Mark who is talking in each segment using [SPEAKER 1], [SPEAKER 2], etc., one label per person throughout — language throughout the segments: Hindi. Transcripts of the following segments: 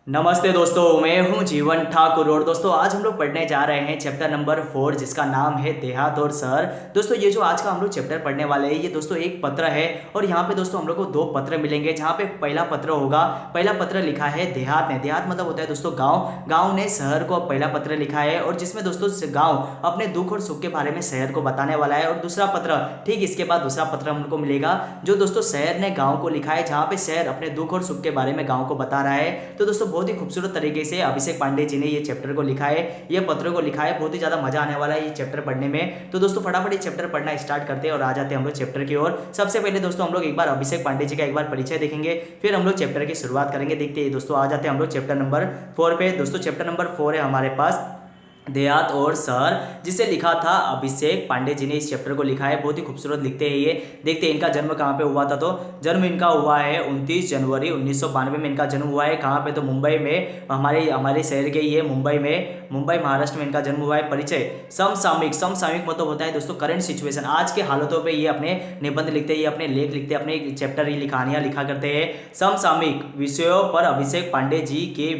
[SPEAKER 1] नमस्ते दोस्तों, मैं हूं जीवन ठाकुर और दोस्तों आज हम लोग पढ़ने जा रहे हैं चैप्टर नंबर 4 जिसका नाम है देहात और शहर। दोस्तों ये जो आज का हम लोग चैप्टर पढ़ने वाले हैं ये दोस्तों एक पत्र है और यहाँ पे दोस्तों हम लोग को दो पत्र मिलेंगे। जहाँ पे पहला पत्र होगा, पहला पत्र लिखा है देहात ने। देहात मतलब होता है दोस्तों गाँव, गाँव ने शहर को पहला पत्र लिखा है और जिसमें दोस्तों गाँव अपने दुख और सुख के बारे में शहर को बताने वाला है। और दूसरा पत्र ठीक इसके बाद दूसरा पत्र हम लोग को मिलेगा जो दोस्तों शहर ने गाँव को लिखा है, जहाँ पे शहर अपने दुख और सुख के बारे में गाँव को बता रहा है। तो दोस्तों बहुत ही खूबसूरत तरीके से अभिषेक पांडे जी ने ये चैप्टर को लिखा है, ये पत्र को लिखा है। बहुत ही ज्यादा मजा आने वाला है ये चैप्टर पढ़ने में। तो दोस्तों फटाफट ये चैप्टर पढ़ना स्टार्ट करते हैं और आ जाते हैं हम लोग चैप्टर की ओर। सबसे पहले दोस्तों हम लोग एक बार अभिषेक पांडे जी का एक बार परिचय देखेंगे, फिर हम लोग चैप्टर की शुरुआत करेंगे। देखते हैं दोस्तों, आ जाते हैं हम लोग चैप्टर नंबर 4 पे। दोस्तों चैप्टर नंबर 4 है हमारे पास देहात और शहर, जिसे लिखा था अभिषेक पांडे जी ने इस चैप्टर को लिखा है। बहुत ही खूबसूरत लिखते हैं ये। देखते हैं इनका जन्म कहाँ पे हुआ था। तो जन्म इनका हुआ है 29 जनवरी 1992 में इनका जन्म हुआ है। कहाँ पे? तो मुंबई में, हमारे शहर के ये मुंबई महाराष्ट्र में इनका जन्म हुआ है। परिचय समसामयिक, समसामयिक मतलब होता है दोस्तों करंट सिचुएशन, आज के हालातों पे ये अपने निबंध लिखते हैं, ये अपने लेख लिखते हैं, अपने चैप्टर ये कहानियां लिखा करते हैं। समसामयिक विषयों पर अभिषेक पांडे जी की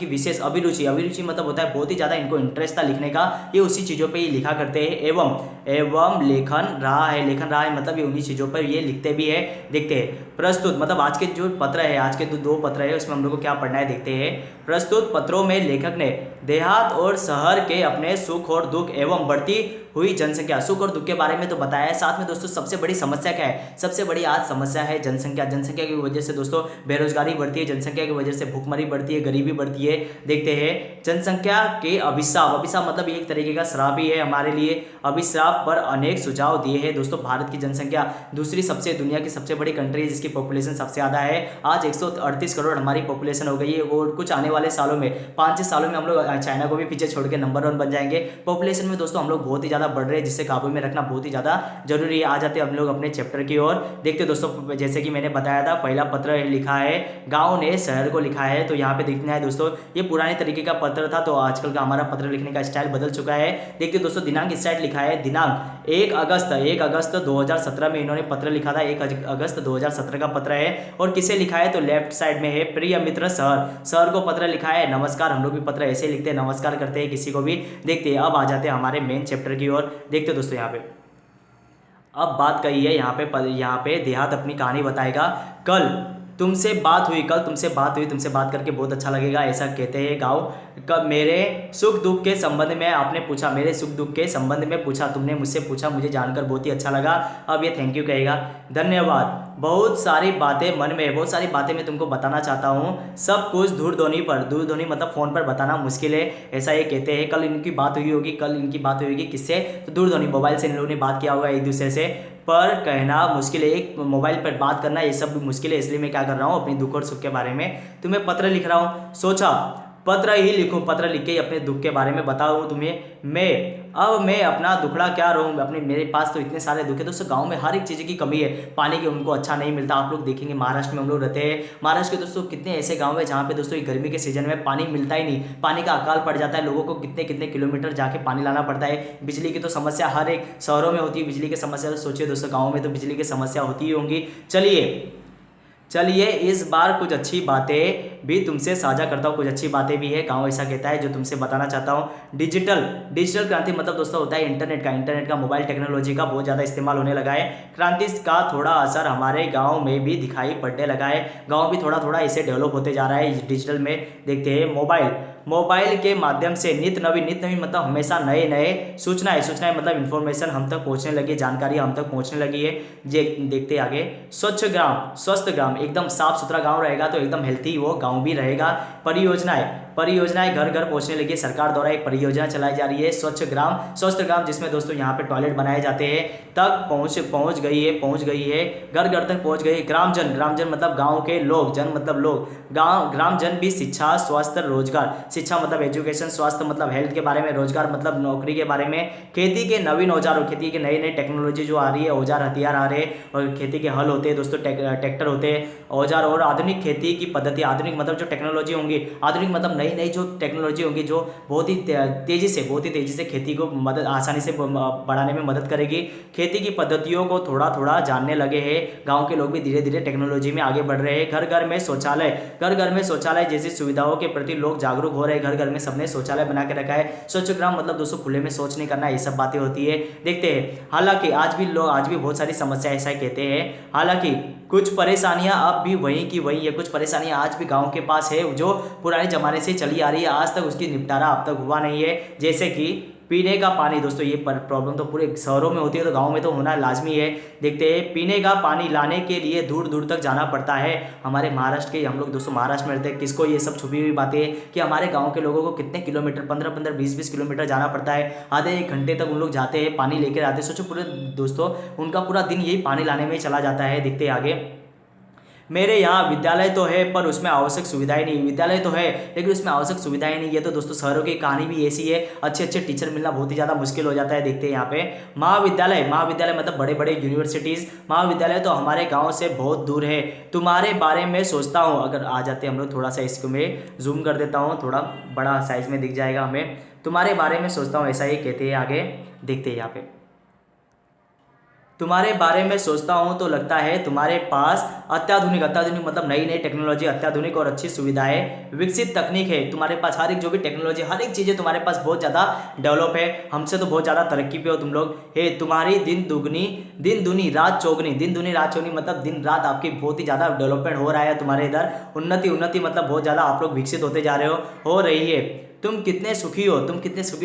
[SPEAKER 1] विशेष अभिरुचि मतलब होता है बहुत ही ज्यादा इनको इंटरेस्ट था लिखने का, ये उसी चीजों पे ये लिखा करते हैं। एवं लेखन रहा है मतलब ये उन्हीं चीजों पर ये लिखते भी है। देखते हैं प्रस्तुत मतलब आज के जो पत्र है, आज के दो पत्र है उसमें हम लोग को क्या पढ़ना है देखते हैं। प्रस्तुत पत्रों में लेखक ने देहात और शहर के अपने सुख और दुख एवं बढ़ती हुई जनसंख्या, सुख और दुख के बारे में तो बताया है। साथ में दोस्तों सबसे बड़ी समस्या क्या है? सबसे बड़ी आज समस्या है जनसंख्या। जनसंख्या की वजह से दोस्तों बेरोजगारी बढ़ती है, जनसंख्या की वजह से भूखमरी बढ़ती है, गरीबी बढ़ती है। देखते हैं जनसंख्या के अभिशाप मतलब एक तरीके का श्राप ही है हमारे लिए। अभिशाप पर अनेक सुझाव दिए हैं। दोस्तों भारत की जनसंख्या दूसरी सबसे दुनिया की सबसे बड़ी कंट्री है जिसकी पॉपुलेशन सबसे ज्यादा है। आज 138 करोड़ हमारी पॉपुलेशन हो गई है और कुछ आने वाले सालों में 5-6 सालों में हम लोग चाइना को भी पीछे छोड़ के नंबर 1 बन जाएंगे। पॉपुलेशन में दोस्तों हम लोग बहुत ही ज्यादा बढ़ रहे हैं, जिससे काबू में रखना बहुत ही ज्यादा जरूरी है। आ जाते हैं हम लोग अपने चैप्टर की ओर। देखते दोस्तों जैसे कि मैंने बताया था पहला पत्र लिखा है गाँव ने शहर को लिखा है। तो यहाँ पे देखना है दोस्तों ये पुराने तरीके का पत्र था, तो आजकल का हमारा पत्र लिखने का स्टाइल बदल चुका है। देखते दोस्तों दिनांक इस साइड लिखा है, दिनांक 1 अगस्त 2017 में इन्होंने पत्र लिखा था। 1 अगस्त 2017 का पत्र है। और किसे लिखा है? तो लेफ्ट साइड में है प्रिय मित्र शहर को पत्र लिखा है। नमस्कार, हम लोग भी पत्र ऐसे लिखते हैं, नमस्कार करते हैं किसी को भी। देखते हैं अब आ जाते हैं हमारे मेन चैप्टर की ओर। देखते दोस्तों यहाँ पे अब बात कही है, यहाँ पे देहात अपनी कहानी बताएगा। कल तुमसे बात हुई, तुमसे बात करके बहुत अच्छा लगेगा, ऐसा कहते हैं गाँव। कब मेरे सुख दुख के संबंध में आपने पूछा, मेरे सुख दुख के संबंध में पूछा, तुमने मुझसे पूछा, मुझे जानकर बहुत ही अच्छा लगा। अब ये थैंक यू कहेगा। धन्यवाद, बहुत सारी बातें मन में, बहुत सारी बातें मैं तुमको बताना चाहता हूँ। सब कुछ दूरध्वनि मतलब फोन पर बताना मुश्किल है, ऐसा ये कहते हैं। कल इनकी बात हुई होगी, किससे? तो दूरध्वनि, मोबाइल से इन लोगों ने बात किया होगा एक दूसरे से, पर कहना मुश्किल है। एक मोबाइल पर बात करना ये सब मुश्किल है, इसलिए मैं क्या कर रहा हूँ अपनी दुख और सुख के बारे में तुम्हें पत्र लिख रहा हूँ। सोचा पत्र ही लिखूं, पत्र लिख के अपने दुख के बारे में बताऊं तुम्हें। मैं अपना दुखड़ा क्या रहूं, मेरे पास तो इतने सारे दुख है। दोस्तों गांव में हर एक चीज़ की कमी है, पानी की उनको अच्छा नहीं मिलता। आप लोग देखेंगे महाराष्ट्र में हम लोग रहते हैं, महाराष्ट्र के दोस्तों कितने ऐसे गांव है जहां पे दोस्तों गर्मी के सीजन में पानी मिलता ही नहीं, पानी का अकाल पड़ जाता है। लोगों को कितने कितने किलोमीटर जाके पानी लाना पड़ता है। बिजली की तो समस्या हर एक शहरों में होती है, बिजली की समस्या तो सोचिए दोस्तों गाँव में तो बिजली की समस्या होती ही होंगी। चलिए इस बार कुछ अच्छी बातें भी तुमसे साझा करता हूँ, कुछ अच्छी बातें भी है गाँव ऐसा कहता है जो तुमसे बताना चाहता हूँ। डिजिटल क्रांति मतलब दोस्तों होता है इंटरनेट का मोबाइल टेक्नोलॉजी का बहुत ज़्यादा इस्तेमाल होने लगा है। क्रांति का थोड़ा असर हमारे गाँव में भी दिखाई पड़ने लगा है, गाँव भी थोड़ा थोड़ा इसे डेवलप होते जा रहा है डिजिटल में। देखते हैं मोबाइल के माध्यम से नित नवीन मतलब हमेशा नए सूचनाएं मतलब इन्फॉर्मेशन हम तक पहुंचने लगी, जानकारी हम तक पहुंचने लगी है। देखते आगे। स्वस्थ ग्राम एकदम साफ सुथरा गांव रहेगा तो एकदम हेल्थी वो गांव भी रहेगा। परियोजनाएं घर घर पहुंचने लगी, सरकार द्वारा एक परियोजना चलाई जा रही है स्वस्थ ग्राम जिसमें दोस्तों यहाँ पे टॉयलेट बनाए जाते हैं, तक पहुंच गई है, घर घर तक पहुंच गई। ग्रामजन मतलब गांव के लोग, जन मतलब लोग, ग्रामजन भी शिक्षा, स्वास्थ्य, रोजगार, शिक्षा मतलब एजुकेशन, स्वास्थ्य मतलब हेल्थ के बारे में, रोजगार मतलब नौकरी के बारे में, खेती के नवीन औजारों, खेती के नई टेक्नोलॉजी जो आ रही है, औजार हथियार आ रहे हैं, और खेती के हल होते हैं दोस्तों, ट्रैक्टर होते हैं, औजार और आधुनिक खेती की पद्धति। आधुनिक मतलब जो टेक्नोलॉजी होंगी, आधुनिक मतलब नई नई नई जो टेक्नोलॉजी होगी जो बहुत ही तेज़ी से खेती को मदद आसानी से बढ़ाने में मदद करेगी। खेती की पद्धतियों को थोड़ा थोड़ा जानने लगे हैं। गाँव के लोग भी धीरे धीरे टेक्नोलॉजी में आगे बढ़ रहे हैं। घर घर में शौचालय जैसी सुविधाओं के प्रति लोग जागरूक हो रहे हैं। घर घर में सबने शौचालय बना के रखा है। स्वच्छग्राम मतलब दोस्तों खुले में शौच नहीं करना, ये सब बातें होती है। देखते हैं हालांकि आज भी बहुत सारी समस्या ऐसा कहते हैं। हालांकि कुछ परेशानियां अब भी वहीं की वहीं है। कुछ परेशानियां आज भी गांव के पास है जो पुराने जमाने से चली आ रही है। आज तक उसकी निपटारा अब तक हुआ नहीं है। जैसे कि पीने का पानी दोस्तों, ये प्रॉब्लम तो पूरे शहरों में होती है तो गांव में तो होना लाजमी है। देखते हैं पीने का पानी लाने के लिए दूर दूर तक जाना पड़ता है। हमारे महाराष्ट्र के हम लोग दोस्तों महाराष्ट्र में रहते हैं, किसको ये सब छुपी हुई बातें हैं कि हमारे गांव के लोगों को कितने किलोमीटर 15-15 20-20 किलोमीटर जाना पड़ता है। आधे एक घंटे तक उन लोग जाते हैं, पानी लेकर आते हैं। सोचो पूरे दोस्तों उनका पूरा दिन यही पानी लाने में ही चला जाता है। देखते हैं आगे, मेरे यहाँ विद्यालय तो है पर उसमें आवश्यक सुविधाएं नहीं। विद्यालय तो है लेकिन उसमें आवश्यक सुविधाएं नहीं। ये तो दोस्तों शहरों की कहानी भी ऐसी है। अच्छे अच्छे टीचर मिलना बहुत ही ज़्यादा मुश्किल हो जाता है। देखते हैं यहाँ पे महाविद्यालय मतलब बड़े बड़े यूनिवर्सिटीज़। महाविद्यालय तो हमारे गाँव से बहुत दूर है। तुम्हारे बारे में सोचता हूँ, अगर आ जाते हम लोग थोड़ा सा इसको मैं जूम कर देता हूँ, थोड़ा बड़ा साइज में दिख जाएगा हमें। तुम्हारे बारे में सोचता हूँ ऐसा ही कहते हैं आगे। देखते हैं यहाँ पे, तुम्हारे बारे में सोचता हूँ तो लगता है तुम्हारे पास अत्याधुनिक मतलब नई नई टेक्नोलॉजी, अत्याधुनिक और अच्छी सुविधाएं, विकसित तकनीक है। तुम्हारे पास हर एक जो भी टेक्नोलॉजी, हर एक चीज़ें तुम्हारे पास बहुत ज़्यादा डेवलप है। हमसे तो बहुत ज़्यादा तरक्की पे हो तुम लोग। हे तुम्हारी दिन दुनी रात चौगनी मतलब दिन रात आपकी बहुत ही ज़्यादा डेवलपमेंट हो रहा है। तुम्हारे इधर उन्नति मतलब बहुत ज़्यादा आप लोग विकसित होते जा रहे हो रही है। तुम कितने सुखी हो,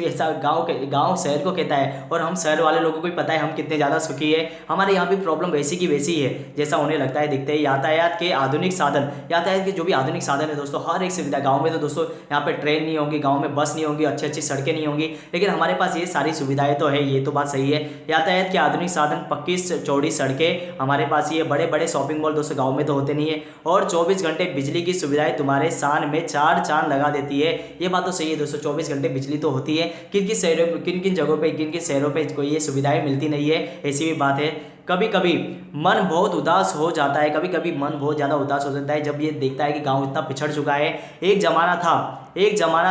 [SPEAKER 1] ऐसा गांव शहर को कहता है और हम शहर वाले लोगों को भी पता है हम कितने ज़्यादा सुखी है। हमारे यहाँ भी प्रॉब्लम वैसी की वैसी ही है जैसा उन्हें लगता है। दिखते हैं यातायात के जो भी आधुनिक साधन है दोस्तों, हर एक सुविधा। गाँव में तो दोस्तों यहाँ पे ट्रेन नहीं होगी, गाँव में बस नहीं होगी, अच्छी अच्छी सड़कें नहीं होंगी, लेकिन हमारे पास ये सारी सुविधाएं तो है। ये तो बात सही है। यातायात के आधुनिक साधन, पक्की चौड़ी सड़कें हमारे पास ये बड़े बड़े शॉपिंग मॉल दोस्तों गाँव में तो होते नहीं है। और 24 घंटे बिजली की सुविधाएं तुम्हारे शान में 4 चांद लगा देती है। ये बात तो ये दोस्तों 24 घंटे बिजली तो होती है। किन जगहों पे, किन शहरों पे कोई ये सुविधाएं मिलती नहीं है, ऐसी भी बात है। कभी कभी मन बहुत उदास हो जाता है, कभी कभी मन बहुत ज़्यादा उदास हो जाता है जब ये देखता है कि गांव इतना पिछड़ चुका है। एक ज़माना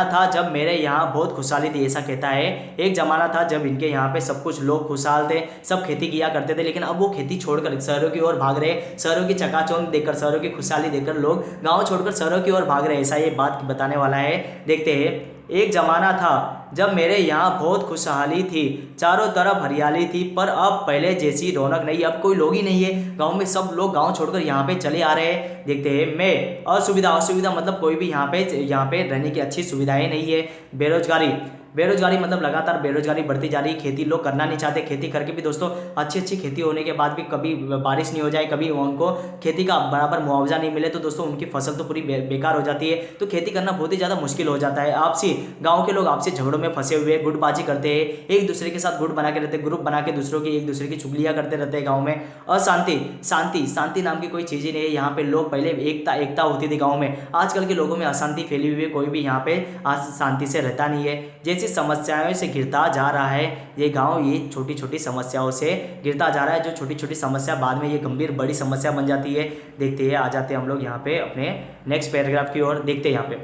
[SPEAKER 1] था जब मेरे यहाँ बहुत खुशहाली थी, ऐसा कहता है। एक ज़माना था जब इनके यहाँ पे सब कुछ लोग खुशहाल थे, सब खेती किया करते थे, लेकिन अब वो खेती छोड़कर शहरों की ओर भाग रहे। शहरों की चकाचौंध देखकर, शहरों की खुशहाली देखकर लोग गाँव छोड़कर शहरों की ओर भाग रहे, ऐसा ये बात बताने वाला है। देखते हैं, एक ज़माना था जब मेरे यहाँ बहुत खुशहाली थी, चारों तरफ हरियाली थी, पर अब पहले जैसी रौनक नहीं। अब कोई लोग ही नहीं है गांव में, सब लोग गांव छोड़कर यहाँ पे चले आ रहे हैं। देखते हैं, मैं असुविधा मतलब कोई भी यहाँ पे रहने की अच्छी सुविधाएं नहीं है। बेरोजगारी मतलब लगातार बेरोजगारी बढ़ती जा रही है। खेती लोग करना नहीं चाहते। खेती करके भी दोस्तों अच्छी खेती होने के बाद भी कभी बारिश नहीं हो जाए, कभी उनको खेती का बराबर मुआवजा नहीं मिले तो दोस्तों उनकी फसल तो पूरी बेकार हो जाती है। तो खेती करना बहुत ही ज़्यादा मुश्किल हो जाता है। गाँव के लोग आपसी झगड़ों में फंसे हुए, गुटबाजी करते हैं, एक दूसरे के साथ गुट बना के रहते हैं, ग्रुप बना के एक दूसरे की चुगलियाँ करते रहते हैं गाँव में। शांति नाम की कोई चीज़ ही नहीं है यहाँ पे। लोग पहले एकता होती थी गाँव में, आजकल के लोगों में अशांति फैली हुई है। कोई भी यहाँ पे आज शांति से रहता नहीं है। जैसी समस्याओं से घिरता जा रहा है ये गांव, ये छोटी छोटी समस्याओं से घिरता जा रहा है। जो छोटी छोटी समस्या बाद में ये गंभीर बड़ी समस्या बन जाती है। देखते हैं, आ जाते हैं हम लोग यहाँ पे अपने नेक्स्ट पैराग्राफ की ओर। देखते हैं यहाँ पे,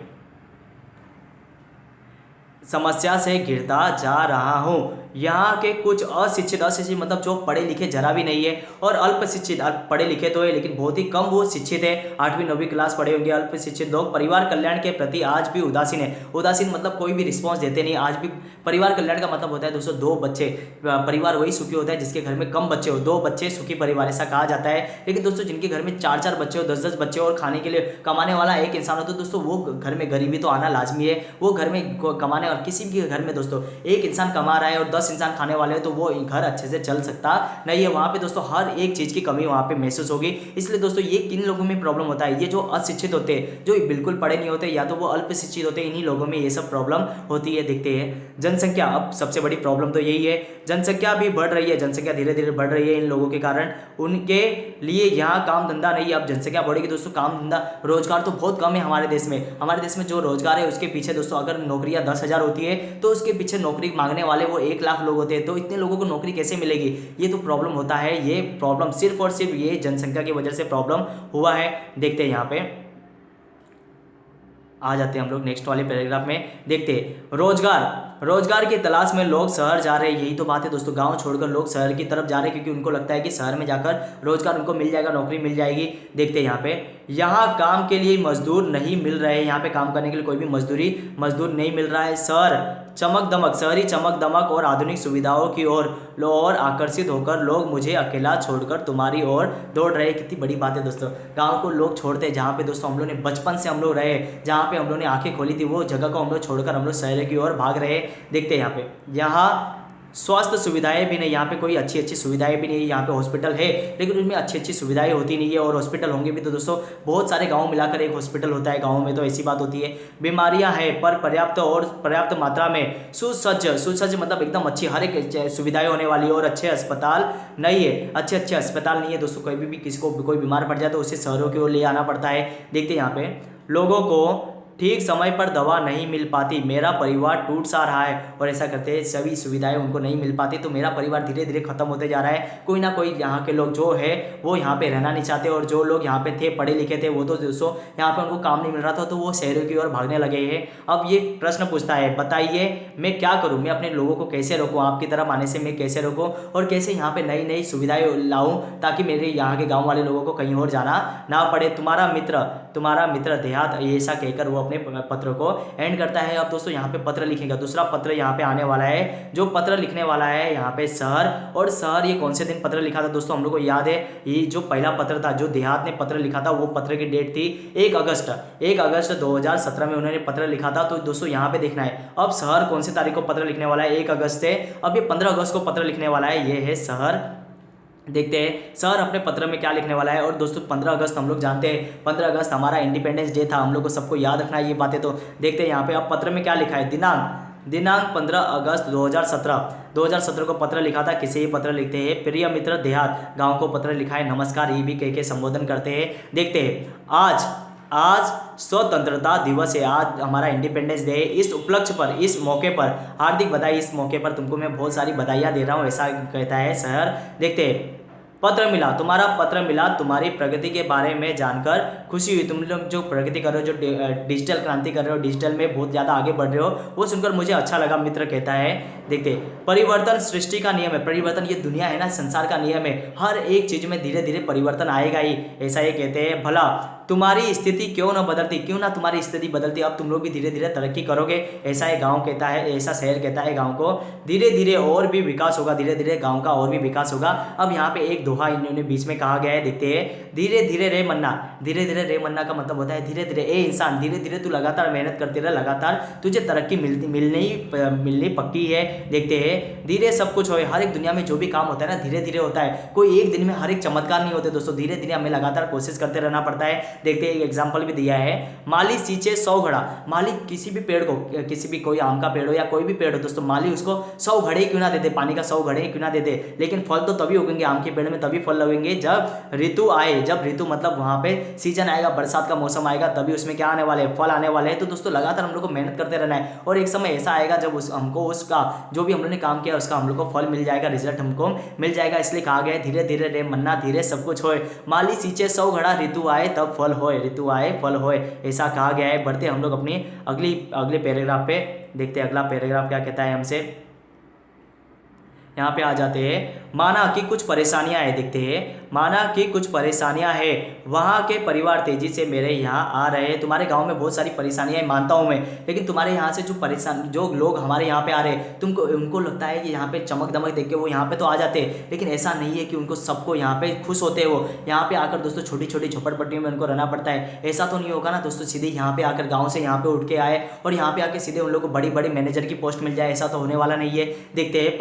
[SPEAKER 1] समस्या से घिरता जा रहा हूँ। यहाँ के कुछ अशिक्षित मतलब जो पढ़े लिखे जरा भी नहीं है, और अल्प शिक्षित, पढ़े लिखे तो है लेकिन बहुत ही कम वो शिक्षित है। 8वीं 9वीं क्लास पढ़े होंगे। अल्प शिक्षित लोग परिवार कल्याण के प्रति आज भी उदासीन है। उदासीन मतलब कोई भी रिस्पॉन्स देते नहीं। आज भी परिवार कल्याण का मतलब होता है दोस्तों 2 बच्चे। परिवार वही सुखी होता है जिसके घर में कम बच्चे हो। 2 बच्चे सुखी परिवार, ऐसा कहा जाता है। लेकिन दोस्तों जिनके घर में 4-4 बच्चे हो, 10-10 बच्चे और खाने के लिए कमाने वाला एक इंसान हो, तो दोस्तों वो घर में गरीबी तो आना लाजमी है। वो घर में कमाने और किसी भी घर में दोस्तों एक इंसान कमा रहा है और 10 इंसान खाने वाले हैं तो वो घर अच्छे से चल सकता नहीं है। वहाँ पे दोस्तों हर एक चीज़ की कमी वहाँ पे महसूस होगी। इसलिए दोस्तों ये किन लोगों में प्रॉब्लम होता है, ये जो अशिक्षित होते हैं, जो बिल्कुल पढ़े नहीं होते, या तो वो अल्प शिक्षित होते हैं, इन्हीं लोगों में ये सब प्रॉब्लम होती है। देखते हैं, जनसंख्या, अब सबसे बड़ी प्रॉब्लम तो यही है। जनसंख्या भी बढ़ रही है, जनसंख्या धीरे धीरे बढ़ रही है इन लोगों के कारण। उनके लिए यहाँ काम धंधा नहीं। अब जनसंख्या बढ़ेगी दोस्तों, काम धंधा रोजगार तो बहुत कम है हमारे देश में। जो रोजगार है उसके पीछे दोस्तों अगर नौकरियां 10,000 होती है तो उसके पीछे नौकरी मांगने वाले वो 1 लाख लोग होते हैं। तो इतने लोगों को नौकरी कैसे मिलेगी, ये तो प्रॉब्लम होता है। ये प्रॉब्लम सिर्फ और सिर्फ ये जनसंख्या की वजह से प्रॉब्लम हुआ है। देखते हैं यहाँ पे, आ जाते हैं हम लोग नेक्स्ट वाले पैराग्राफ में। देखते हैं रोजगार की तलाश में लोग शहर जा रहे हैं। यही तो बात है दोस्तों, गांव छोड़कर लोग शहर की तरफ जा रहे हैं क्योंकि उनको लगता है कि शहर में जाकर रोजगार उनको मिल जाएगा, नौकरी मिल जाएगी। देखते हैं यहाँ काम के लिए मजदूर नहीं मिल रहे हैं। यहाँ पे काम करने के लिए कोई भी मजदूर नहीं मिल रहा है। शहरी चमक दमक और आधुनिक सुविधाओं की ओर आकर्षित होकर लोग मुझे अकेला छोड़कर तुम्हारी ओर दौड़ रहे। कितनी बड़ी बात है दोस्तों, गांव को लोग छोड़ते हैं जहाँ पे दोस्तों हम लोग ने बचपन से हम लोग रहे, जहाँ पे हम लोग ने आंखें खोली थी, वो जगह को हम लोग छोड़कर हम लोग शहर की ओर भाग रहे। देखते हैं यहाँ स्वास्थ्य सुविधाएं भी नहीं, यहाँ पे कोई अच्छी सुविधाएं भी नहीं है। यहाँ पे हॉस्पिटल है लेकिन उनमें अच्छी सुविधाएं होती नहीं है, और हॉस्पिटल होंगे भी तो दोस्तों बहुत सारे गांव मिलाकर एक हॉस्पिटल होता है गांव में, तो ऐसी बात होती है। बीमारियां हैं पर पर्याप्त मात्रा में सुसज्ज मतलब एकदम अच्छी हर एक सुविधाएं होने वाली, और अच्छे अस्पताल नहीं है, अच्छे अस्पताल नहीं है दोस्तों। कभी भी किसी को कोई बीमार पड़ जाए तो उसे शहरों की ओर ले आना पड़ता है। देखते हैं यहाँ पे लोगों को ठीक समय पर दवा नहीं मिल पाती, मेरा परिवार टूट सा रहा है। और ऐसा करते हैं, सभी सुविधाएं उनको नहीं मिल पाती तो मेरा परिवार धीरे धीरे खत्म होते जा रहा है। कोई ना कोई यहाँ के लोग जो है वो यहाँ पे रहना नहीं चाहते, और जो लोग यहाँ पे थे पढ़े लिखे थे वो तो दोस्तों यहाँ पे उनको काम नहीं मिल रहा था तो वो शहरों की ओर भागने लगे हैं। अब ये प्रश्न पूछता है, बताइए मैं क्या करूँ, मैं अपने लोगों को कैसे रोकूँ, आपकी तरफ आने से मैं कैसे रोकूँ, और कैसे यहाँ पे नई सुविधाएं लाऊं ताकि मेरे यहाँ के गाँव वाले लोगों को कहीं और जाना ना पड़े। तुम्हारा मित्र देहात, ऐसा कहकर वो अपने पत्र को एंड करता है। अब दोस्तों यहाँ पे पत्र लिखेगा, दूसरा पत्र यहाँ पे आने वाला है। जो पत्र लिखने वाला है यहाँ पे शहर, ये कौन से दिन पत्र लिखा था दोस्तों हम लोग को याद है। ये जो पहला पत्र था जो देहात ने पत्र लिखा था, वो पत्र की डेट थी 1 अगस्त 2017 में उन्होंने पत्र लिखा था। तो दोस्तों यहाँ पे देखना है अब शहर कौन सी तारीख को पत्र लिखने वाला है, 1 अगस्त से। अब ये 15 अगस्त को पत्र लिखने वाला है, ये है शहर। देखते हैं सर अपने पत्र में क्या लिखने वाला है। और दोस्तों 15 अगस्त हम लोग जानते हैं, 15 अगस्त हमारा इंडिपेंडेंस डे था, हम लोग को सबको याद रखना है ये बातें। तो देखते हैं यहाँ पे अब पत्र में क्या लिखा है। दिनांक 15 अगस्त 2017 को पत्र लिखा था। किसे ये पत्र लिखते हैं, प्रिय मित्र देहात, गांव को पत्र लिखा है, नमस्कार ये भी कह के संबोधन करते हैं। देखते हैं आज स्वतंत्रता दिवस है, आज हमारा इंडिपेंडेंस डे है। इस उपलक्ष्य पर, इस मौके पर हार्दिक बधाई, इस मौके पर तुमको मैं बहुत सारी बधाइयाँ दे रहा हूँ, ऐसा कहता है शहर। देखते हैं तुम्हारा पत्र मिला, तुम्हारी प्रगति के बारे में जानकर खुशी हुई। तुम लोग जो प्रगति कर रहे हो, जो डिजिटल क्रांति कर रहे हो, डिजिटल में बहुत ज़्यादा आगे बढ़ रहे हो, वो सुनकर मुझे अच्छा लगा, मित्र कहता है। देखते परिवर्तन सृष्टि का नियम है, परिवर्तन ये दुनिया है ना, संसार का नियम है, हर एक चीज में धीरे धीरे परिवर्तन आएगा ही, ऐसा ये कहते हैं। भला तुम्हारी स्थिति क्यों ना बदलती, क्यों ना तुम्हारी स्थिति बदलती, अब तुम लोग भी धीरे धीरे तरक्की करोगे, ऐसा ये गाँव कहता है, ऐसा शहर कहता है गाँव को। धीरे धीरे और भी विकास होगा, धीरे धीरे गाँव का और भी विकास होगा। अब यहाँ पे एक दोहा इन्होंने बीच में कहा गया है, देखते हैं। धीरे धीरे रे मन्ना का मतलब होता है धीरे धीरे। ए इंसान, धीरे धीरे तू लगातार मेहनत करते रहे, लगातार तुझे तरक्की मिलनी पक्की है। देखते हैं धीरे सब कुछ हो, हर एक दुनिया में जो भी काम होता है ना धीरे धीरे होता है, कोई एक दिन में हर एक चमत्कार नहीं होते दोस्तों, धीरे धीरे हमें लगातार कोशिश करते रहना पड़ता है। देखते हैं एक एग्जाम्पल भी दिया है, माली सींचे 100 घड़ा, माली किसी भी पेड़ को, किसी भी कोई आम का पेड़ हो या कोई भी पेड़ हो दोस्तों, माली उसको 100 घड़े क्यों ना देते, पानी का 100 घड़े क्यों ना देते, लेकिन फल तो तभी उगेंगे, आम के पेड़ में तभी फल लगेंगे जब ऋतु आए, जब ऋतु मतलब वहां पे सीजन आएगा, बरसात का मौसम आएगा, तभी उसमें क्या आने वाले हैं, फल आने वाले हैं। तो दोस्तों लगातार हम लोग को मेहनत करते रहना है, और एक समय ऐसा आएगा जब हमको उसका जो भी हम लोग ने काम किया उसका हम लोग को फल मिल जाएगा, रिजल्ट हमको मिल जाएगा। इसलिए कहा गया है धीरे धीरे रे मन्ना, धीरे सब कुछ होए, माली सींचे 100 घड़ा, ऋतु आए तब फल होए, ऋतु आए फल होए, ऐसा कहा गया है। बढ़ते हम लोग अपनी अगले पैराग्राफ पे, देखते हैं अगला पैराग्राफ क्या कहता है हमसे। यहाँ पे आ जाते हैं, माना कि कुछ परेशानियां हैं। देखते हैं, माना कि कुछ परेशानियां हैं, वहाँ के परिवार तेजी से मेरे यहाँ आ रहे हैं। तुम्हारे गांव में बहुत सारी परेशानियां मानता हूँ मैं, लेकिन तुम्हारे यहाँ से जो लोग हमारे यहाँ पे आ रहे हैं, तुमको उनको लगता है कि यहाँ पे चमक दमक देख के वो यहाँ पे तो आ जाते हैं, लेकिन ऐसा नहीं है कि उनको सबको यहाँ पे खुश होते हैं। वो यहाँ पे आकर दोस्तों छोटी छोटी झोपड़पट्टियों में उनको रहना पड़ता है, ऐसा तो नहीं होगा ना दोस्तों सीधे यहाँ पे आकर गाँव से यहाँ पे उठ के आए और यहाँ पे आकर सीधे उन लोग को बड़ी बड़ी मैनेजर की पोस्ट मिल जाए, ऐसा तो होने वाला नहीं है। देखते हैं,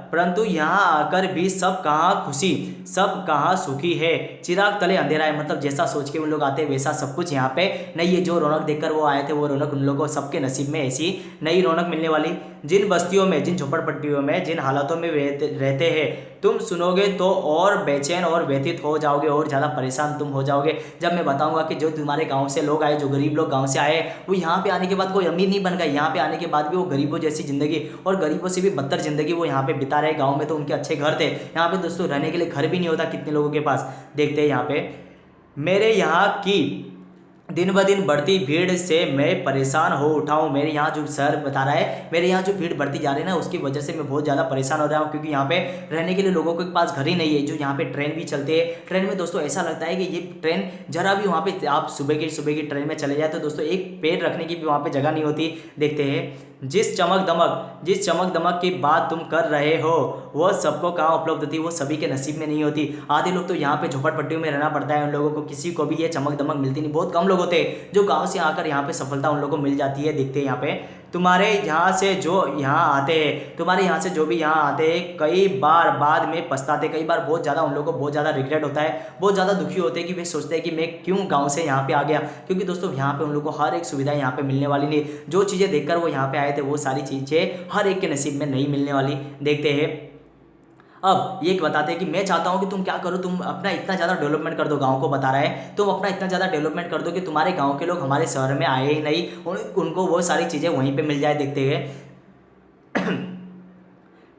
[SPEAKER 1] परंतु यहाँ आकर भी सब कहाँ खुशी, सब कहाँ सुखी है, चिराग तले अंधेरा है, मतलब जैसा सोच के उन लोग आते हैं वैसा सब कुछ यहाँ पे नहीं है। जो रौनक देखकर वो आए थे वो रौनक उन लोगों को सबके नसीब में ऐसी नई रौनक मिलने वाली। जिन बस्तियों में, जिन झोपड़पट्टियों में, जिन हालातों में रहते हैं, तुम सुनोगे तो और बेचैन और व्यथित हो जाओगे, और ज़्यादा परेशान तुम हो जाओगे जब मैं बताऊंगा कि जो तुम्हारे गांव से लोग आए, जो गरीब लोग गांव से आए, वो यहाँ पे आने के बाद कोई अमीर नहीं बन गए, यहाँ पे आने के बाद भी वो गरीबों जैसी जिंदगी और गरीबों से भी बदतर जिंदगी वो यहाँ पे बिता रहे। गाँव में तो उनके अच्छे घर थे, यहाँ पे दोस्तों रहने के लिए घर भी नहीं होता कितने लोगों के पास। देखते हैं यहाँ पे, दिन ब दिन बढ़ती भीड़ से मैं परेशान हो उठा हूँ। मेरे यहाँ जो सर बता रहा है, मेरे यहाँ जो भीड़ बढ़ती जा रही है ना, उसकी वजह से मैं बहुत ज़्यादा परेशान हो रहा हूँ, क्योंकि यहाँ पे रहने के लिए लोगों के पास घर ही नहीं है। जो यहाँ पे ट्रेन भी चलते हैं, ट्रेन में दोस्तों ऐसा लगता है कि ये ट्रेन जरा भी वहाँ पे आप सुबह की ट्रेन में चले जाए तो दोस्तों एक पैर रखने की भी वहाँ पे जगह नहीं होती। देखते हैं, जिस चमक दमक की बात तुम कर रहे हो वो सबको कहाँ उपलब्ध होती है, वो सभी के नसीब में नहीं होती। आधे लोग तो यहाँ पे झोपड़पट्टियों में रहना पड़ता है, उन लोगों को किसी को भी ये चमक दमक मिलती नहीं। बहुत कम लोग होते हैं जो गांव से आकर यहाँ पे सफलता उन लोगों को मिल जाती है। देखते हैं यहाँ पे, तुम्हारे यहाँ से जो भी यहाँ आते हैं कई बार बाद में पछताते, कई बार बहुत ज़्यादा उन लोगों को बहुत ज़्यादा रिग्रेट होता है, बहुत ज़्यादा दुखी होते हैं कि वे सोचते हैं कि मैं क्यों गांव से यहाँ पे आ गया। क्योंकि दोस्तों यहाँ पे उन लोगों को हर एक सुविधा यहाँ पे मिलने वाली नहीं, जो चीज़ें देखकर वो यहाँ पे आए थे वो सारी चीज़ें हर एक के नसीब में नहीं मिलने वाली। देखते हैं, अब ये बताते हैं कि मैं चाहता हूं कि तुम क्या करो, तुम अपना इतना ज़्यादा डेवलपमेंट कर दो। गांव को बता रहा है, तुम अपना इतना ज़्यादा डेवलपमेंट कर दो कि तुम्हारे गांव के लोग हमारे शहर में आए ही नहीं, उनको वो सारी चीज़ें वहीं पे मिल जाए। देखते हैं,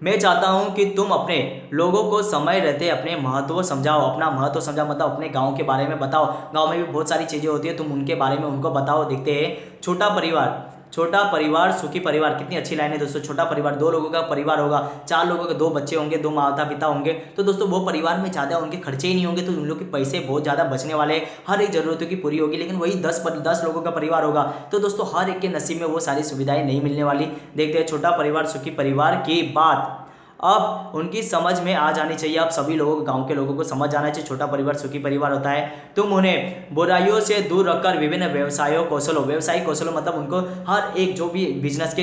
[SPEAKER 1] मैं चाहता हूं कि तुम अपने लोगों को समय रहते अपने महत्व समझाओ, अपना महत्व समझाओ, मतलब अपने गांव के बारे में बताओ। गांव में भी बहुत सारी चीज़ें होती है, तुम उनके बारे में उनको बताओ। देखते हैं, छोटा परिवार सुखी परिवार, कितनी अच्छी लाइन है दोस्तों। छोटा परिवार, 2 लोगों का परिवार होगा, 4 लोगों के 2 बच्चे होंगे, 2 माता पिता होंगे, तो दोस्तों वो परिवार में ज़्यादा उनके खर्चे ही नहीं होंगे, तो उन लोग के पैसे बहुत ज़्यादा बचने वाले, हर एक ज़रूरतों की पूरी होगी। लेकिन वही 10 लोगों का परिवार होगा तो दोस्तों हर एक के नसीब में वो सारी सुविधाएं नहीं मिलने वाली। देखते हैं, छोटा परिवार सुखी परिवार की बात अब उनकी समझ में आ जानी चाहिए। अब सभी लोगों, गांव के लोगों को समझ आना चाहिए छोटा परिवार सुखी परिवार होता है। तुम उन्हें बुराइयों से दूर रखकर विभिन्न व्यवसायिक कौशलों मतलब उनको हर एक जो भी बिजनेस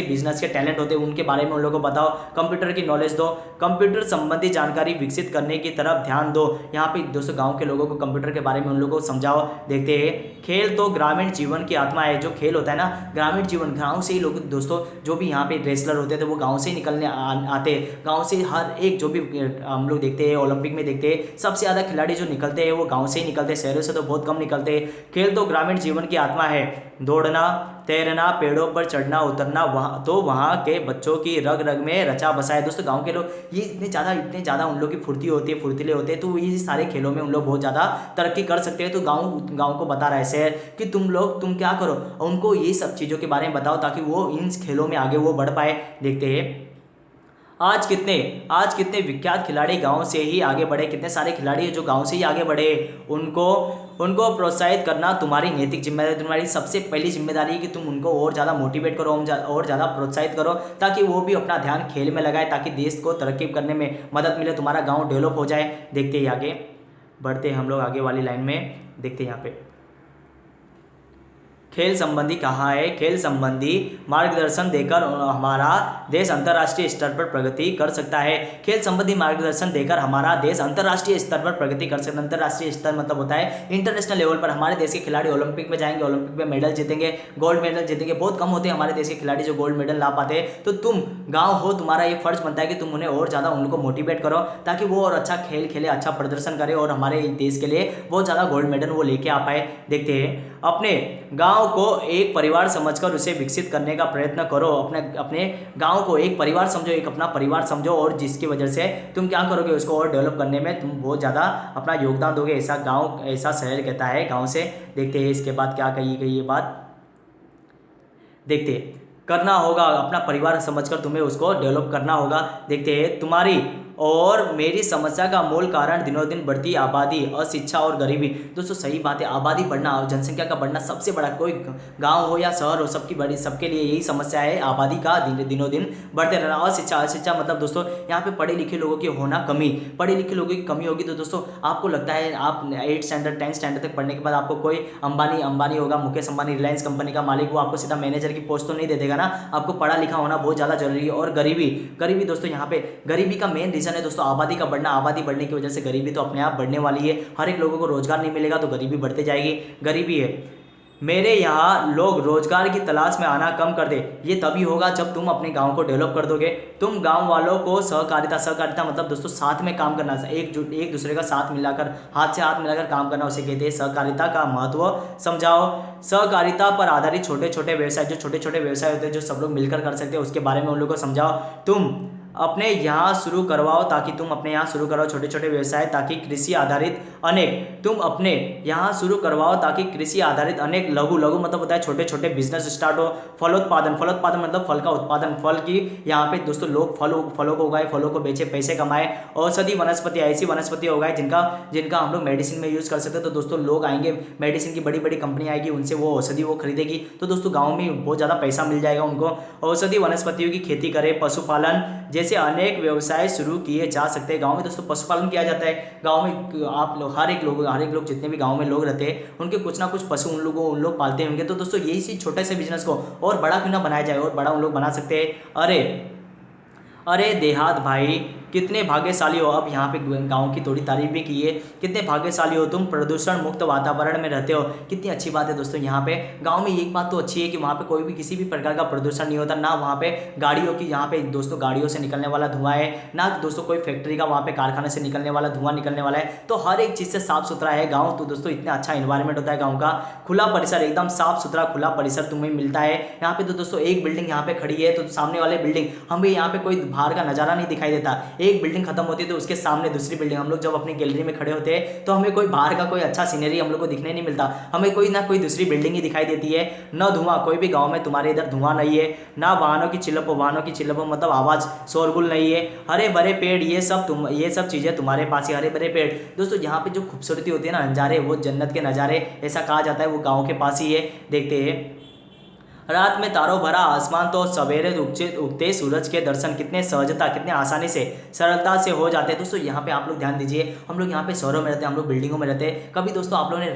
[SPEAKER 1] के टैलेंट होते हैं उनके बारे में उन लोगों को बताओ। कंप्यूटर की नॉलेज दो, कंप्यूटर संबंधी जानकारी विकसित करने की तरफ ध्यान दो। यहाँ पे दोस्तों गाँव के लोगों को कंप्यूटर के बारे में उन लोगों को समझाओ। देखते हैं, खेल तो ग्रामीण जीवन की आत्मा है। जो खेल होता है ना, ग्रामीण जीवन, गाँव से ही लोग दोस्तों जो भी यहाँ पे रेसलर होते थे वो गाँव से ही निकलने आते। गाँव से हर एक जो भी हम लोग देखते हैं ओलंपिक में देखते हैं, सबसे ज़्यादा खिलाड़ी जो निकलते हैं वो गांव से ही निकलते हैं, शहरों से तो बहुत कम निकलते हैं। खेल तो ग्रामीण जीवन की आत्मा है। दौड़ना, तैरना, पेड़ों पर चढ़ना उतरना वहाँ के बच्चों की रग रग में रचा बसा है। दोस्तों गांव के लोग ये इतने ज़्यादा उन लोग की फुर्ती होती है, फुर्तीले होते हैं, तो ये सारे खेलों में उन लोग बहुत ज़्यादा तरक्की कर सकते हैं। तो गाँव को बता रहा है शहर कि तुम क्या करो, उनको ये सब चीज़ों के बारे में बताओ ताकि वो इन खेलों में आगे वो बढ़ पाए। देखते हैं, आज कितने विख्यात खिलाड़ी गांव से ही आगे बढ़े, कितने सारे खिलाड़ी हैं जो गांव से ही आगे बढ़े। उनको प्रोत्साहित करना तुम्हारी नैतिक जिम्मेदारी, तुम्हारी सबसे पहली जिम्मेदारी है कि तुम उनको और ज़्यादा मोटिवेट करो, और ज़्यादा प्रोत्साहित करो ताकि वो भी अपना ध्यान खेल में लगाए, ताकि देश को तरक्की करने में मदद मिले, तुम्हारा गाँव डेवलप हो जाए। देखते हैं, आगे बढ़ते हैं हम लोग आगे वाली लाइन में। देखते हैं यहाँ पे, खेल संबंधी कहाँ है, खेल संबंधी मार्गदर्शन देकर हमारा देश अंतर्राष्ट्रीय स्तर पर प्रगति कर सकता है। खेल संबंधी मार्गदर्शन देकर हमारा देश अंतर्राष्ट्रीय स्तर पर प्रगति कर सकता है। अंतर्राष्ट्रीय स्तर मतलब होता है इंटरनेशनल लेवल पर। हमारे देश के खिलाड़ी ओलंपिक में जाएंगे, ओलंपिक में मेडल जीतेंगे, गोल्ड मेडल जीतेंगे। बहुत कम होते हैं हमारे देश के खिलाड़ी जो गोल्ड मेडल ला पाते हैं। तो तुम गाँव हो, तुम्हारा ये फर्ज बनता है कि तुम उन्हें और ज़्यादा उनको मोटिवेट करो ताकि वो और अच्छा खेल खेले, अच्छा प्रदर्शन करे और हमारे देश के लिए बहुत ज़्यादा गोल्ड मेडल वो लेके आ पाए। देखते हैं, अपने गाँव को एक परिवार समझकर उसे विकसित करने का प्रयत्न करो। अपने गांव को एक परिवार समझो, एक अपना परिवार समझो, और जिसकी वजह से तुम क्या करोगे, उसको और डेवलप करने में तुम बहुत ज़्यादा अपना योगदान दोगे। ऐसा शहर कहता है गांव से। देखते हैं इसके बाद क्या कही गई ये बात। देखते हैं, करना होगा अपना परिवार समझकर तुम्हें उसको डेवलप करना होगा। देखते हैं, तुम्हारी और मेरी समस्या का मूल कारण दिनों दिन बढ़ती आबादी, अशिक्षा और गरीबी। दोस्तों सही बात है, आबादी बढ़ना और जनसंख्या का बढ़ना सबसे बड़ा, कोई गांव हो या शहर हो, सबके लिए यही समस्या है, आबादी का दिनों दिन बढ़ते रहना। अशिक्षा मतलब दोस्तों यहाँ पे पढ़े लिखे लोगों की होना कमी, पढ़े लिखे लोगों की कमी होगी तो दोस्तों आपको लगता है आप 8 स्टैंडर्ड 10 स्टैंडर्ड तक पढ़ने के बाद आपको कोई अंबानी होगा, मुकेश अंबानी रिलायंस कंपनी का मालिक, वो आपको सीधा मैनेजर की पोस्ट तो नहीं दे देगा ना। आपको पढ़ा लिखा होना बहुत ज़्यादा जरूरी है। और गरीबी दोस्तों यहाँ पे गरीबी का मेन रीजन है दोस्तों आबादी का बढ़ना। आबादी बढ़ने की वजह से गरीबी तो अपने आप बढ़ने वाली है। हर एक लोगों को रोजगार नहीं मिलेगा तो गरीबी बढ़ते जाएगी। गरीबी है, मेरे यहाँ लोग रोजगार की तलाश में आना कम कर दे। ये तभी होगा जब तुम अपने गांव को डेवलप कर दोगे। तुम गांव वालों को सहकारिता मतलब दोस्तों साथ में काम करना, एक दूसरे का साथ मिलाकर, हाथ से हाथ मिलाकर काम करना, उसे कहते हैं सहकारिता का महत्व समझाओ। सहकारिता पर आधारित छोटे छोटे व्यवसाय, जो छोटे छोटे व्यवसाय होते हैं जो सब लोग मिलकर कर सकते हैं, उसके बारे में उन लोगों को समझाओ। तुम अपने यहाँ शुरू करवाओ ताकि तुम अपने यहाँ शुरू करो छोटे छोटे व्यवसाय ताकि कृषि आधारित अनेक तुम अपने यहाँ शुरू करवाओ ताकि कृषि आधारित अनेक लघु लघु मतलब होता है छोटे छोटे बिजनेस स्टार्ट हो। फलोत्पादन मतलब फल का उत्पादन, फल की यहाँ पे दोस्तों लोग फलों को उगाए, फलों को बेचे, पैसे कमाए। औषधि वनस्पति, ऐसी वनस्पति उगाए जिनका जिनका हम लोग मेडिसिन में यूज कर सकते हैं। तो दोस्तों लोग आएंगे, मेडिसिन की बड़ी बड़ी कंपनी आएगी, उनसे वो औषधि वो खरीदेगी, तो दोस्तों गाँव में बहुत ज़्यादा पैसा मिल जाएगा उनको। औषधि वनस्पतियों की खेती करें, पशुपालन जैसे अनेक व्यवसाय शुरू किए जा सकते हैं। गांव में दोस्तों पशुपालन किया जाता है। गांव में आप लोग हर एक लोग जितने भी गांव में लोग रहते हैं उनके कुछ ना कुछ पशु उन लोग पालते होंगे। तो दोस्तों यही सी छोटे से बिजनेस को और बड़ा क्यों ना बनाया जाए, और बड़ा उन लोग बना सकते हैं। अरे देहात भाई कितने भाग्यशाली हो। अब यहाँ पे गांव की थोड़ी तारीफ भी की है, कितने भाग्यशाली हो तुम, प्रदूषण मुक्त वातावरण में रहते हो। कितनी अच्छी बात है दोस्तों। यहाँ पे गांव में एक बात तो अच्छी है कि वहाँ पे कोई भी किसी भी प्रकार का प्रदूषण नहीं होता, ना वहाँ पे गाड़ियों की, यहाँ पे दोस्तों गाड़ियों से निकलने वाला धुआं है, ना दोस्तों कोई फैक्ट्री का वहाँ पे कारखाने से निकलने वाला धुआं निकलने वाला है। तो हर एक चीज़ से साफ सुथरा है गाँव। तो दोस्तों इतना अच्छा इन्वायरमेंट होता है गाँव का। खुला परिसर, एकदम साफ सुथरा खुला परिसर तुम्हें मिलता है। यहाँ पे तो दोस्तों एक बिल्डिंग यहाँ पे खड़ी है, तो सामने वाले बिल्डिंग हमें यहाँ पे कोई बाहर का नजारा नहीं दिखाई देता। एक बिल्डिंग खत्म होती है तो उसके सामने दूसरी बिल्डिंग। हम लोग जब अपनी गैलरी में खड़े होते हैं तो हमें कोई बाहर का कोई अच्छा सीनरी हम लोग को दिखने नहीं मिलता, हमें कोई ना कोई दूसरी बिल्डिंग ही दिखाई देती है। न धुआं, कोई भी गांव में तुम्हारे इधर धुआं नहीं है, ना वाहनों की चिल्लप मतलब आवाज शोरगुल नहीं है। हरे भरे पेड़, ये सब चीजें तुम्हारे पास ही, हरे भरे पेड़। दोस्तों यहाँ पे जो खूबसूरती होती है ना, नज़ारे, वो जन्नत के नज़ारे ऐसा कहा जाता है, वो गाँव के पास ही है। देखते हैं रात में तारों भरा आसमान तो सवेरे उगते सूरज के दर्शन कितने सहजता, कितने आसानी से, सरलता से हो जाते हैं। दोस्तों यहाँ पे आप लोग ध्यान दीजिए, हम लोग यहाँ पे शहरों में रहते हैं, हम लोग बिल्डिंगों में रहते हैं। कभी दोस्तों आप लोगों ने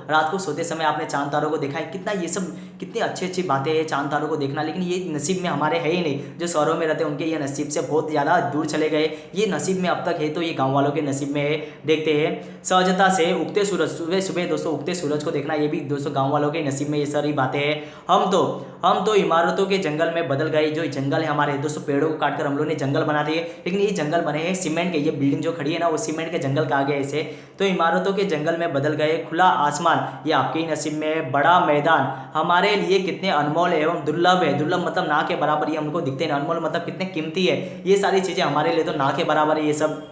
[SPEAKER 1] रात को सोते समय आपने चांद तारों को देखा है? कितना ये सब कितनी अच्छी बातें हैं चांद तारों को देखना, लेकिन ये नसीब में हमारे है ही नहीं। जो शहरों में रहते हैं उनके ये नसीब से बहुत ज़्यादा दूर चले गए। ये नसीब में अब तक है तो ये गाँव वालों के नसीब में है। देखते हैं सहजता से उगते सूरज, सुबह दोस्तों उगते सूरज को देखना, ये भी दोस्तों गाँव वालों के नसीब में ये सारी बातें हैं। हम तो इमारतों के जंगल में बदल गए। जो जंगल है हमारे दोस्तों, पेड़ों को काटकर हम लोगों ने जंगल बना दिए, लेकिन ये जंगल बने हैं सीमेंट के। ये बिल्डिंग जो खड़ी है ना, वो सीमेंट के जंगल कहा गया इसे। तो इमारतों के जंगल में बदल गए। खुला आसमान ये आपके ही नसीब में है। बड़ा मैदान हमारे लिए कितने अनमोल एवं दुर्लभ है। दुर्लभ मतलब ना के बराबर, ये हमको दिखते हैं। अनमोल मतलब कितने कीमती है। ये सारी चीज़ें हमारे लिए तो ना के बराबर है। ये सब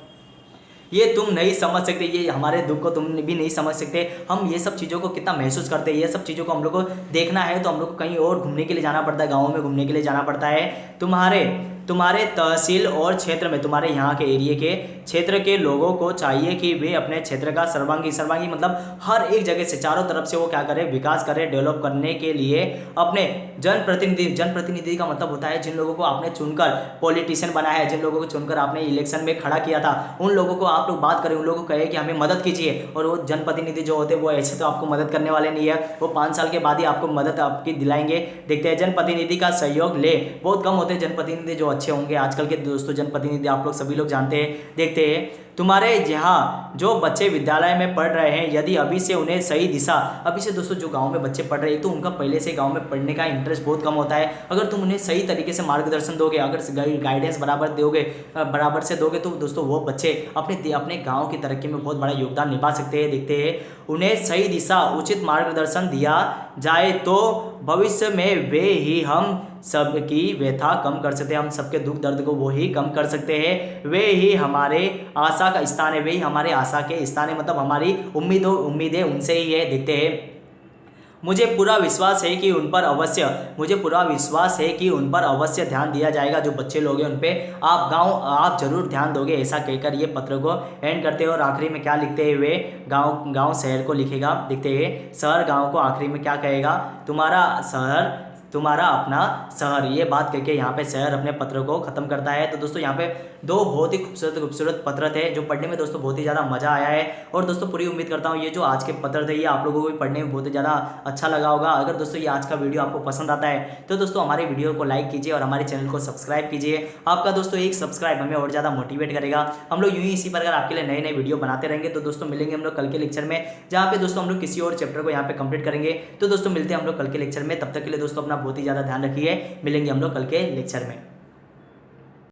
[SPEAKER 1] ये तुम नहीं समझ सकते, ये हमारे दुख को तुम भी नहीं समझ सकते। हम ये सब चीज़ों को कितना महसूस करते हैं। ये सब चीज़ों को हम लोग को देखना है तो हम लोग को कहीं और घूमने के लिए जाना पड़ता है, गाँव में घूमने के लिए जाना पड़ता है। तुम्हारे तहसील और क्षेत्र में, तुम्हारे यहाँ के एरिया के क्षेत्र के लोगों को चाहिए कि वे अपने क्षेत्र का सर्वांगी मतलब हर एक जगह से, चारों तरफ से वो क्या करें, विकास करें, डेवलप करने के लिए अपने जनप्रतिनिधि का मतलब होता है जिन लोगों को आपने चुनकर पॉलिटिशियन बनाया है, जिन लोगों को चुनकर आपने इलेक्शन में खड़ा किया था, उन लोगों को आप लोग बात करें, उन लोगों को कहे कि हमें मदद कीजिए। और वो जनप्रतिनिधि जो होते हैं वो ऐसे तो आपको मदद करने वाले नहीं है, वो 5 साल के बाद ही आपको मदद आपकी दिलाएंगे। देखते हैं जनप्रतिनिधि का सहयोग ले, बहुत कम होते हैं जनप्रतिनिधि जो अच्छे होंगे आजकल के दोस्तों जनप्रतिनिधि, आप लोग सभी लोग जानते हैं। देखते हैं तुम्हारे यहाँ जो बच्चे विद्यालय में पढ़ रहे हैं, यदि अभी से उन्हें सही दिशा, अभी से दोस्तों जो गांव में बच्चे पढ़ रहे हैं तो उनका पहले से गांव में पढ़ने का इंटरेस्ट बहुत कम होता है। अगर तुम उन्हें सही तरीके से मार्गदर्शन दोगे, अगर गाइडेंस बराबर से दोगे तो दोस्तों वो बच्चे अपने गाँव की तरक्की में बहुत बड़ा योगदान निभा सकते हैं। देखते हैं उन्हें सही दिशा, उचित मार्गदर्शन दिया जाए तो भविष्य में वे ही हम सबकी व्यथा कम कर सकते हैं, हम सबके दुख दर्द को वो ही कम कर सकते हैं। वे ही हमारे आशा का स्थान है, वे ही हमारे आशा के स्थान है, मतलब हमारी उम्मीदें उनसे ही है। देखते हैं मुझे पूरा विश्वास है कि उन पर अवश्य ध्यान दिया जाएगा। जो बच्चे लोग हैं उन पे आप जरूर ध्यान दोगे, ऐसा कहकर ये पत्र को एंड करते हैं। और आखिरी में क्या लिखते हैं वे, गांव शहर को लिखेगा। देखते हैं शहर गांव को आखिरी में क्या कहेगा, तुम्हारा शहर तुम्हारा अपना शहर, ये बात करके यहाँ पे शहर अपने पत्र को खत्म करता है। तो दोस्तों यहाँ पे 2 बहुत ही खूबसूरत पत्र थे जो पढ़ने में दोस्तों बहुत ही ज़्यादा मज़ा आया है। और दोस्तों पूरी उम्मीद करता हूँ ये जो आज के पत्र थे ये आप लोगों को भी पढ़ने में बहुत ही ज़्यादा अच्छा लगा होगा। अगर दोस्तों ये आज का वीडियो आपको पसंद आता है तो दोस्तों हमारे वीडियो को लाइक कीजिए और हमारे चैनल को सब्सक्राइब कीजिए। आपका दोस्तों एक सब्सक्राइब हमें और ज़्यादा मोटिवेट करेगा। हम लोग यूँ ही इसी प्रकार आपके लिए नए नए वीडियो बनाते रहेंगे। तो दोस्तों मिलेंगे हम लोग कल के लेक्चर में, जहाँ पे दोस्तों हम लोग किसी और चैप्टर को यहाँ पे कंप्लीट करेंगे। तो दोस्तों मिलते हैं हम लोग कल के लेक्चर में, तब तक के लिए दोस्तों अपना बहुत ही ज़्यादा ध्यान रखिए। मिलेंगे हम लोग कल के लेक्चर में।